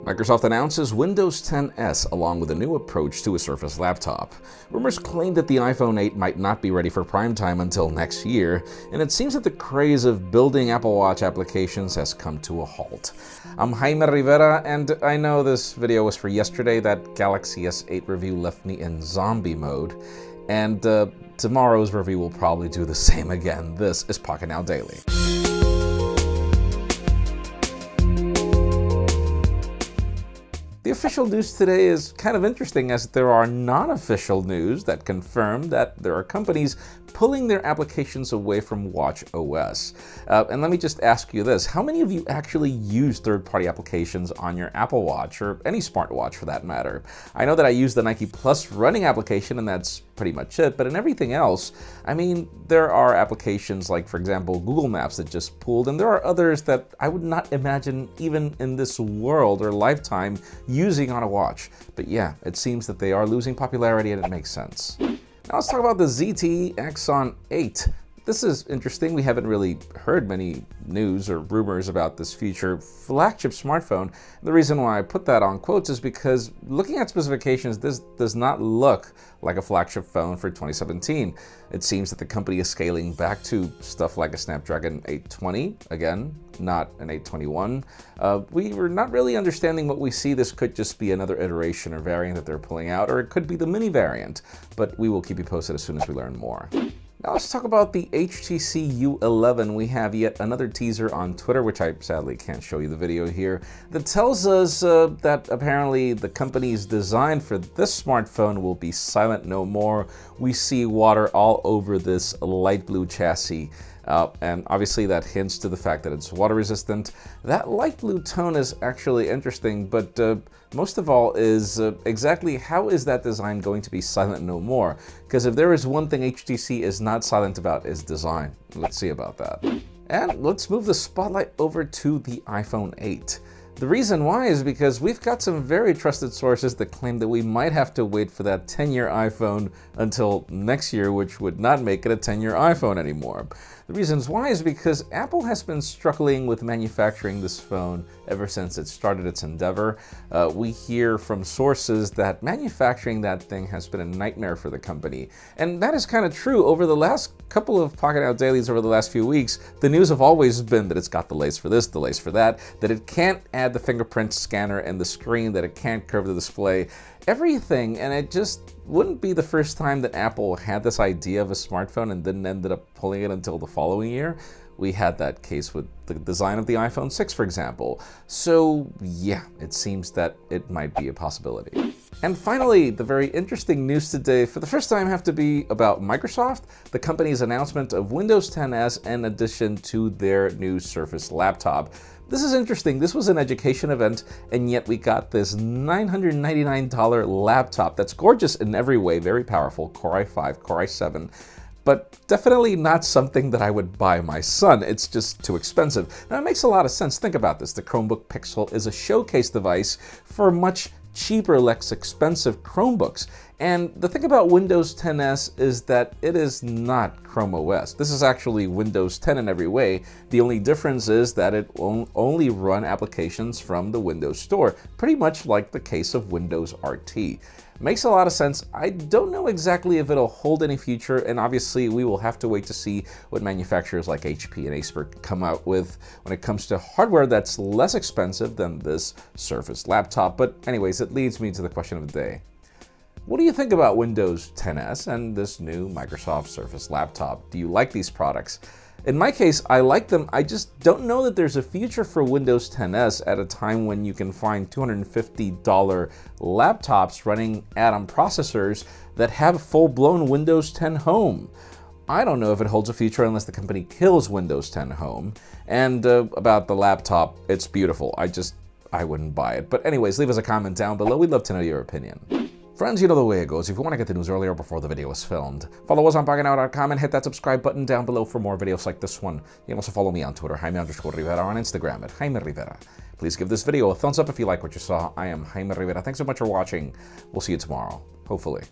Microsoft announces Windows 10s along with a new approach to a Surface laptop. Rumors claim that the iPhone 8 might not be ready for prime time until next year, and it seems that the craze of building Apple Watch applications has come to a halt. I'm Jaime Rivera, and I know this video was for yesterday. That Galaxy S8 review left me in zombie mode, and tomorrow's review will probably do the same again. This is Pocketnow Daily. The official news today is kind of interesting, as there are non-official news that confirm that there are companies pulling their applications away from WatchOS. And let me just ask you this: how many of you actually use third-party applications on your Apple Watch, or any smartwatch for that matter? I know that I use the Nike Plus running application, and that's pretty much it, but in everything else, I mean, there are applications like, for example, Google Maps that just pulled, and there are others that I would not imagine even in this world or lifetime using on a watch. But yeah, it seems that they are losing popularity, and it makes sense. Now let's talk about the ZTE Axon 8. This is interesting. We haven't really heard many news or rumors about this future flagship smartphone. The reason why I put that on quotes is because looking at specifications, this does not look like a flagship phone for 2017. It seems that the company is scaling back to stuff like a Snapdragon 820, again, not an 821. We were not really understanding what we see. This could just be another iteration or variant that they're pulling out, or it could be the mini variant, but we will keep you posted as soon as we learn more. Now let's talk about the HTC U11. We have yet another teaser on Twitter, which I sadly can't show you the video here, that tells us that apparently the company's design for this smartphone will be silent no more. We see water all over this light blue chassis. And obviously that hints to the fact that it's water resistant. That light blue tone is actually interesting, but most of all is exactly how is that design going to be silent no more? Because if there is one thing HTC is not silent about, is design. Let's see about that. And let's move the spotlight over to the iPhone 8. The reason why is because we've got some very trusted sources that claim that we might have to wait for that 10-year iPhone until next year, which would not make it a 10-year iPhone anymore. The reasons why is because Apple has been struggling with manufacturing this phone ever since it started its endeavor. We hear from sources that manufacturing that thing has been a nightmare for the company. And that is kind of true. Over the last couple of Pocketnow Dailies over the last few weeks, the news have always been that it's got delays for this, delays for that, that it can't add the fingerprint scanner in the screen, that it can't curve the display, everything. And it just wouldn't be the first time that Apple had this idea of a smartphone and then ended up pulling it until the following year. We had that case with the design of the iPhone 6, for example. So yeah, it seems that it might be a possibility. And finally, the very interesting news today, for the first time, have to be about Microsoft, the company's announcement of Windows 10s in addition to their new Surface laptop. This is interesting. This was an education event, and yet we got this $999 laptop that's gorgeous in every way, very powerful, Core i5, Core i7, but definitely not something that I would buy my son. It's just too expensive. Now, it makes a lot of sense. Think about this. The Chromebook Pixel is a showcase device for much cheaper, less expensive Chromebooks. And the thing about Windows 10s is that it is not Chrome OS. This is actually Windows 10 in every way. The only difference is that it will only run applications from the Windows Store, pretty much like the case of Windows RT. Makes a lot of sense. I don't know exactly if it'll hold any future, and obviously we will have to wait to see what manufacturers like HP and Acer come out with when it comes to hardware that's less expensive than this Surface laptop. But anyways, it leads me to the question of the day. What do you think about Windows 10s and this new Microsoft Surface laptop? Do you like these products? In my case, I like them. I just don't know that there's a future for Windows 10s at a time when you can find $250 laptops running add-on processors that have full-blown Windows 10 Home. I don't know if it holds a future unless the company kills Windows 10 Home. And about the laptop, it's beautiful. I wouldn't buy it. But anyways, leave us a comment down below. We'd love to know your opinion. Friends, you know the way it goes. If you want to get the news earlier before the video is filmed, follow us on Pocketnow.com and hit that subscribe button down below for more videos like this one. You can also follow me on Twitter, Jaime_Rivera, on Instagram at Jaime Rivera. Please give this video a thumbs up if you like what you saw. I am Jaime Rivera. Thanks so much for watching. We'll see you tomorrow, hopefully.